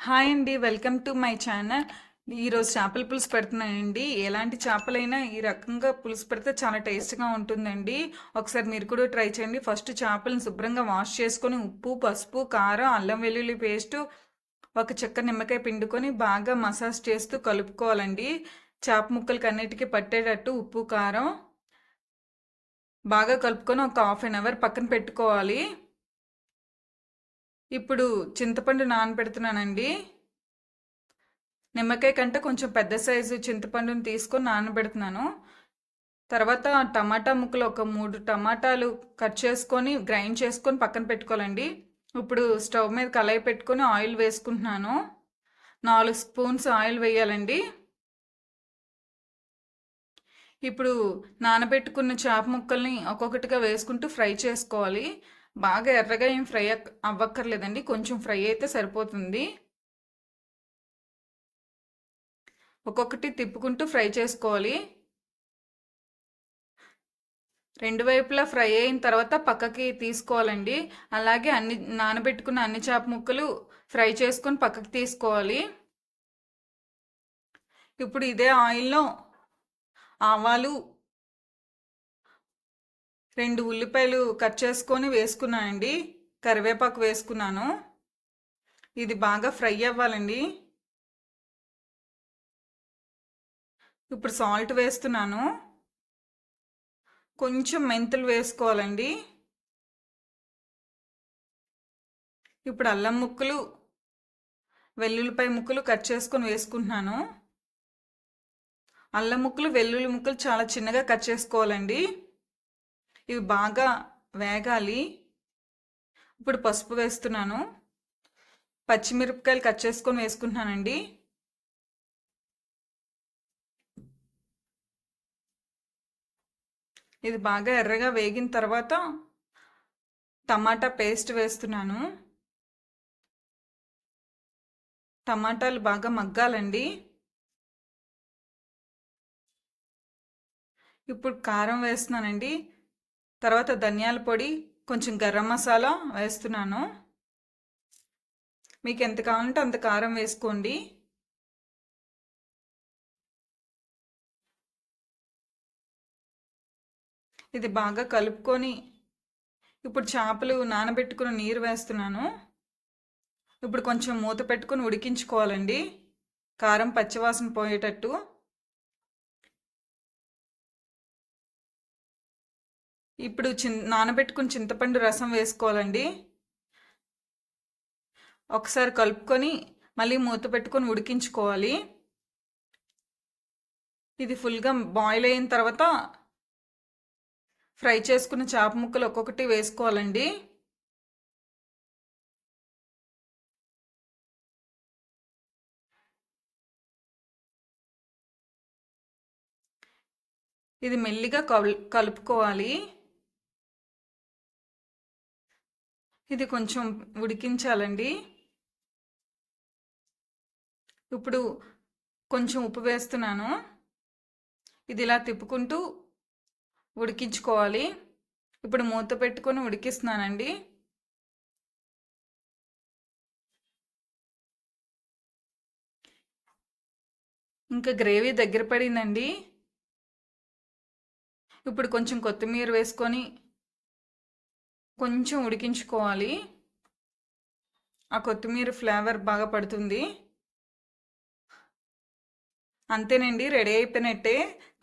Hi అండి, welcome to my channel. ఈరోజు చేపల పులుసు పెడుతున్నానండి. ఎలాంటి చేపలైనా ఈ రకంగా పులుసు పెడితే చాలా టేస్ట్గా ఉంటుందండి. ఒకసారి మీరు కూడా ట్రై చేయండి. ఫస్ట్ చేపలను శుభ్రంగా వాష్ చేసుకొని ఉప్పు, పసుపు, కారం, అల్లం వెల్లుల్లి పేస్టు, ఒక చెక్క నిమ్మకాయ పిండుకొని బాగా మసాజ్ చేస్తూ కలుపుకోవాలండి. చేప ముక్కలకి అన్నిటికీ పట్టేటట్టు ఉప్పు, కారం బాగా కలుపుకొని ఒక హాఫ్ అన్ అవర్ పక్కన పెట్టుకోవాలి. ఇప్పుడు చింతపండు నానబెడుతున్నానండి. నిమ్మకాయ కంటే కొంచెం పెద్ద సైజు చింతపండుని తీసుకొని నానబెడుతున్నాను. తర్వాత టమాటా ముక్కలు ఒక 3 టమాటాలు కట్ చేసుకొని గ్రైండ్ చేసుకొని పక్కన పెట్టుకోవాలండి. ఇప్పుడు స్టవ్ మీద కళాయి పెట్టుకొని ఆయిల్ వేసుకుంటున్నాను. 4 స్పూన్స్ ఆయిల్ వేయాలండి. ఇప్పుడు నానబెట్టుకున్న చేప ముక్కల్ని ఒక్కొక్కటిగా వేసుకుంటూ ఫ్రై చేసుకోవాలి. బాగా ఎర్రగా ఏం ఫ్రై అవ్వక్కర్లేదండి, కొంచెం ఫ్రై అయితే సరిపోతుంది. ఒక్కొక్కటి తిప్పుకుంటూ ఫ్రై చేసుకోవాలి. రెండు వైపులా ఫ్రై అయిన తర్వాత పక్కకి తీసుకోవాలండి. అలాగే నానబెట్టుకున్న అన్ని చేప ముక్కలు ఫ్రై చేసుకొని పక్కకి తీసుకోవాలి. ఇప్పుడు ఇదే ఆయిల్లో ఆవాలు, 2 ఉల్లిపాయలు కట్ చేసుకొని వేసుకున్నానండి. కరివేపాకు వేసుకున్నాను. ఇది బాగా ఫ్రై అవ్వాలండి. ఇప్పుడు సాల్ట్ వేస్తున్నాను. కొంచెం మెంతులు వేసుకోవాలండి. ఇప్పుడు అల్లం ముక్కలు, వెల్లుల్లిపాయ ముక్కలు కట్ చేసుకొని వేసుకుంటున్నాను. అల్లం ముక్కలు, వెల్లుల్లి ముక్కలు చాలా చిన్నగా కట్ చేసుకోవాలండి. ఇవి బాగా వేగాలి. ఇప్పుడు పసుపు వేస్తున్నాను. పచ్చిమిరపకాయలు కట్ చేసుకొని వేసుకుంటున్నానండి. ఇది బాగా ఎర్రగా వేగిన తర్వాత టమాటా పేస్ట్ వేస్తున్నాను. టమాటాలు బాగా మగ్గాలండి. ఇప్పుడు కారం వేస్తున్నానండి. తర్వాత ధనియాల పొడి, కొంచెం గరం మసాలా వేస్తున్నాను. మీకు ఎంత కావాలంటే అంత కారం వేసుకోండి. ఇది బాగా కలుపుకొని ఇప్పుడు చేపలు నానబెట్టుకున్న నీరు వేస్తున్నాను. ఇప్పుడు కొంచెం మూత పెట్టుకొని ఉడికించుకోవాలండి, కారం పచ్చివాసన పోయేటట్టు. ఇప్పుడు నానబెట్టుకుని చింతపండు రసం వేసుకోవాలండి. ఒకసారి కలుపుకొని మళ్ళీ మూత పెట్టుకొని ఉడికించుకోవాలి. ఇది ఫుల్గా బాయిల్ అయిన తర్వాత ఫ్రై చేసుకున్న చేప ముక్కలు ఒక్కొక్కటి వేసుకోవాలండి. ఇది మెల్లిగా కలుపుకోవాలి. ఇది కొంచెం ఉడికించాలండి. ఇప్పుడు కొంచెం ఉప్పు వేస్తున్నాను. ఇది ఇలా తిప్పుకుంటూ ఉడికించుకోవాలి. ఇప్పుడు మూత పెట్టుకొని ఉడికిస్తున్నానండి. ఇంకా గ్రేవీ దగ్గర పడిందండి. ఇప్పుడు కొంచెం కొత్తిమీర వేసుకొని కొంచెం ఉడికించుకోవాలి. ఆ కొత్తిమీర ఫ్లేవర్ బాగా పడుతుంది. అంతేనండి, రెడీ అయిపోయినట్టే.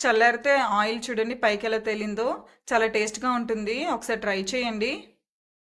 చల్లారితే ఆయిల్ చూడండి పైకి ఎలా తేలిందో. చాలా టేస్ట్గా ఉంటుంది. ఒకసారి ట్రై చేయండి.